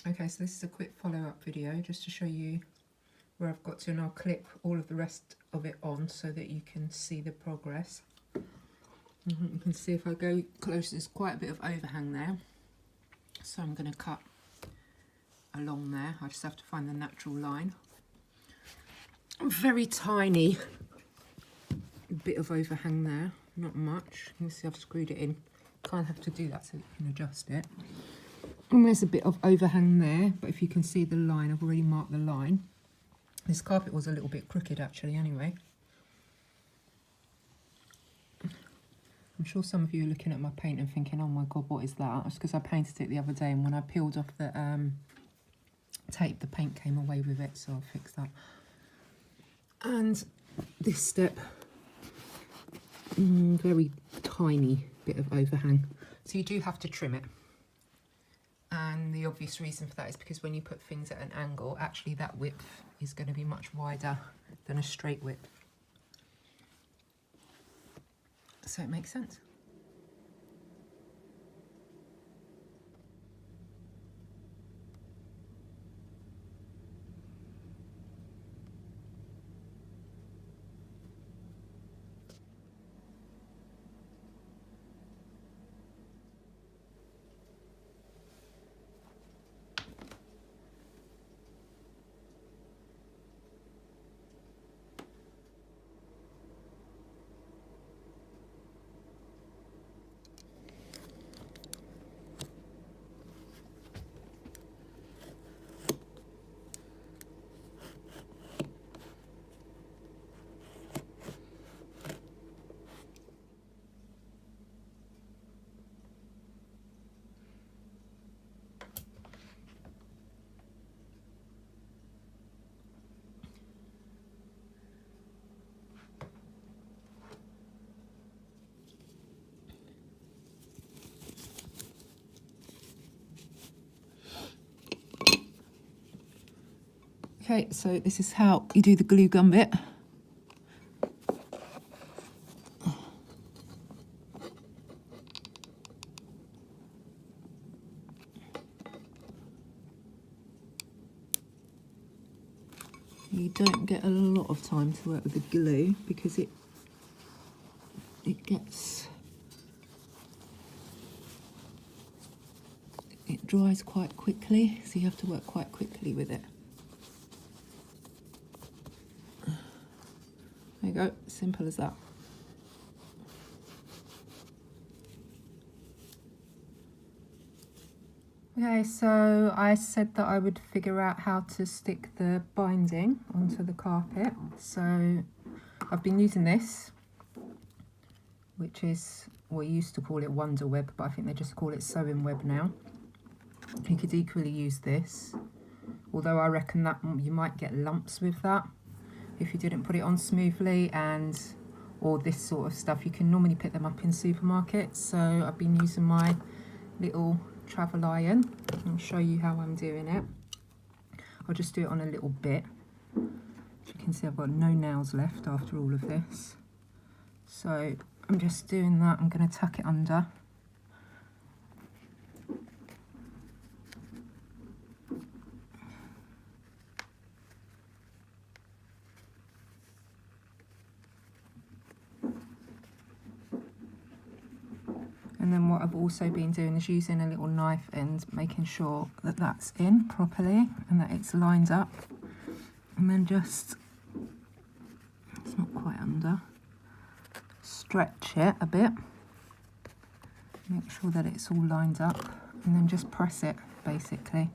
Okay, so this is a quick follow-up video just to show you where I've got to, and I'll clip all of the rest of it on so that you can see the progress. You can see if I go close, there's quite a bit of overhang there, so I'm going to cut along there. I just have to find the natural line. Very tiny bit of overhang there, not much. You can see I've screwed it in. Kind of have to do that so you can adjust it. And there's a bit of overhang there, but if you can see the line, I've already marked the line. This carpet was a little bit crooked actually anyway. I'm sure some of you are looking at my paint and thinking, oh my god, what is that? It's because I painted it the other day, and when I peeled off the tape, the paint came away with it, so I'll fix that. And this step, very tiny bit of overhang. So you do have to trim it. And the obvious reason for that is because when you put things at an angle, actually that width is going to be much wider than a straight width. So it makes sense. Okay, so this is how you do the glue gun bit. You don't get a lot of time to work with the glue because it dries quite quickly, so you have to work quite quickly with it. There you go, simple as that. Okay, so I said that I would figure out how to stick the binding onto the carpet. So I've been using this, which is, we used to call it Wonder Web, but I think they just call it Sewing Web now. You could equally use this, although I reckon that you might get lumps with that if you didn't put it on smoothly, and or this sort of stuff. You can normally pick them up in supermarkets, so I've been using my little travel iron. I'll show you how I'm doing it. I'll just do it on a little bit. As you can see, I've got no nails left after all of this, so I'm just doing that. I'm going to tuck it under. And then what I've also been doing is using a little knife and making sure that that's in properly and that it's lined up. And then just, it's not quite under, stretch it a bit, make sure that it's all lined up, and then just press it basically.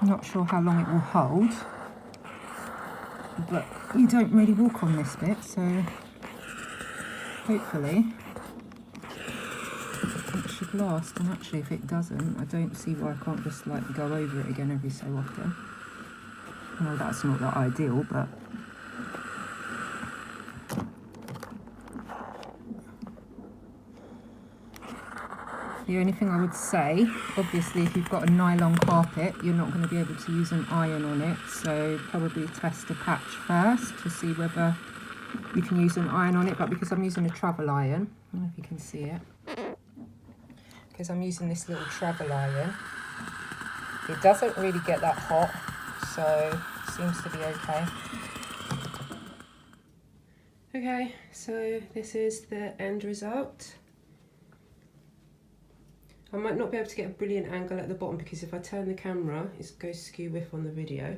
Not sure how long it will hold, but you don't really walk on this bit, so hopefully it should last. And actually, if it doesn't, I don't see why I can't just like go over it again every so often. Well, that's not that ideal, but The only thing I would say, obviously if you've got a nylon carpet, you're not going to be able to use an iron on it, so probably test a patch first to see whether you can use an iron on it. But because I'm using a travel iron, I don't know if you can see it, because I'm using this little travel iron, it doesn't really get that hot, so it seems to be okay. Okay, so this is the end result. I might not be able to get a brilliant angle at the bottom because if I turn the camera, it goes skew whiff on the video.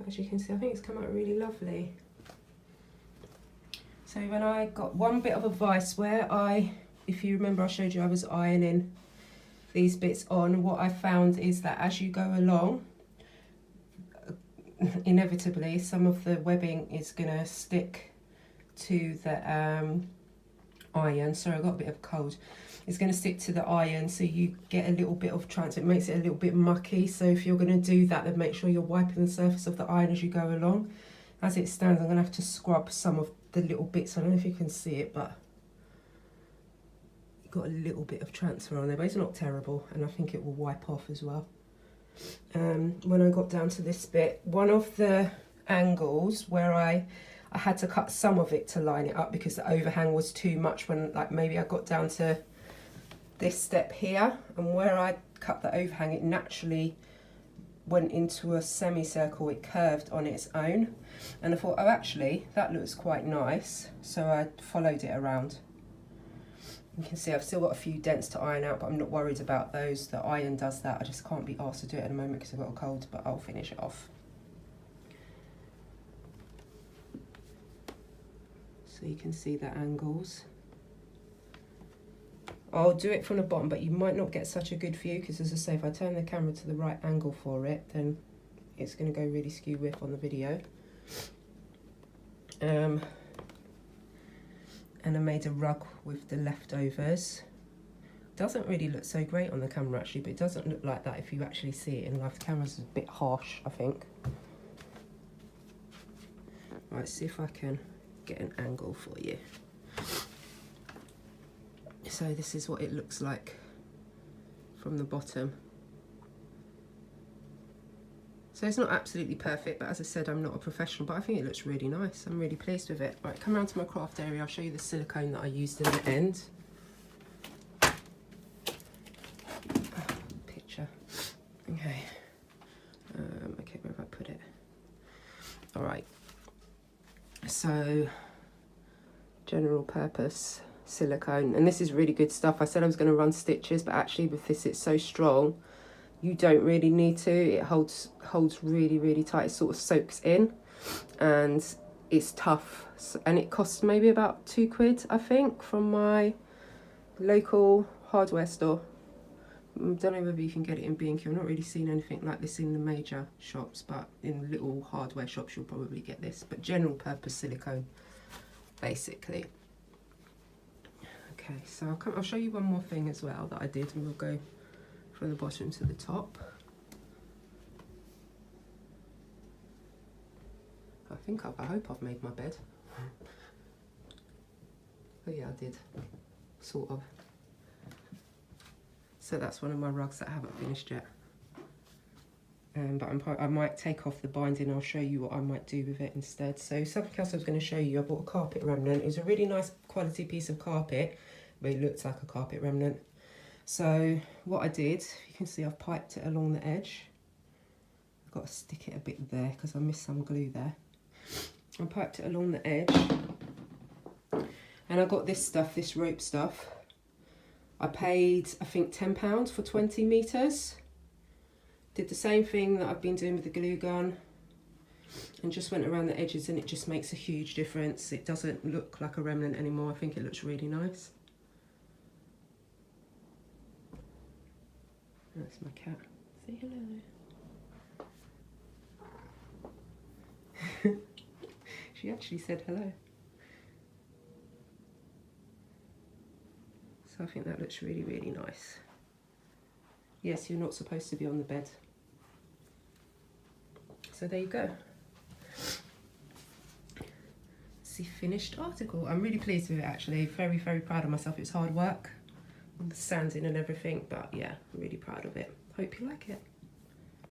As you can see, I think it's come out really lovely. So when I got one bit of advice where if you remember I showed you I was ironing these bits on, what I found is that as you go along, inevitably some of the webbing is going to stick to the iron. Sorry, I got a bit of a cold. It's going to stick to the iron, so you get a little bit of transfer. It makes it a little bit mucky, so if you're going to do that, then make sure you're wiping the surface of the iron as you go along. As it stands, I'm going to have to scrub some of the little bits. I don't know if you can see it, but you've got a little bit of transfer on there, but it's not terrible, and I think it will wipe off as well. When I got down to this bit, one of the angles where I had to cut some of it to line it up because the overhang was too much when, like, maybe I got down to this step here, and where I cut the overhang, it naturally went into a semicircle, it curved on its own, and I thought, oh, actually that looks quite nice, so I followed it around. You can see I've still got a few dents to iron out, but I'm not worried about those. The iron does that. I just can't be asked to do it at the moment because I've got a cold, but I'll finish it off. So you can see the angles. I'll do it from the bottom, but you might not get such a good view because, as I say, if I turn the camera to the right angle for it, then it's going to go really skew whiff on the video. And I made a rug with the leftovers. Doesn't really look so great on the camera actually, but it doesn't look like that if you actually see it in life. The camera's a bit harsh, I think. Right, see if I can get an angle for you. So this is what it looks like from the bottom. So it's not absolutely perfect, but as I said, I'm not a professional, but I think it looks really nice. I'm really pleased with it. Right, come around to my craft area. I'll show you the silicone that I used in the end. Picture. Okay. Okay, where have I put it? All right. So, general purpose silicone, and this is really good stuff. I said I was going to run stitches, but actually with this, it's so strong. You don't really need to. It holds really tight. It sort of soaks in, and it's tough. And it costs maybe about £2, I think, from my local hardware store. I don't know whether you can get it in B&Q. I've not really seen anything like this in the major shops, but in little hardware shops you'll probably get this. But general purpose silicone, basically. Okay, so I'll show you one more thing as well that I did, and we'll go from the bottom to the top. I hope I've made my bed. Oh yeah, I did, sort of. So that's one of my rugs that I haven't finished yet. But I might take off the binding. I'll show you what I might do with it instead. So something else I was going to show you, I bought a carpet remnant. It was a really nice quality piece of carpet, but it looks like a carpet remnant. So what I did, you can see I've piped it along the edge. I've got to stick it a bit there because I missed some glue there. I piped it along the edge, and I got this stuff, this rope stuff. I paid, I think, £10 for 20 metres. Did the same thing that I've been doing with the glue gun, and just went around the edges, and it just makes a huge difference. It doesn't look like a remnant anymore. I think it looks really nice. That's my cat. Say hello. She actually said hello. So I think that looks really nice. Yes, you're not supposed to be on the bed. So there you go. that's the finished article. I'm really pleased with it actually. Very, very proud of myself. It's hard work, all the sanding and everything, but yeah, I'm really proud of it. Hope you like it.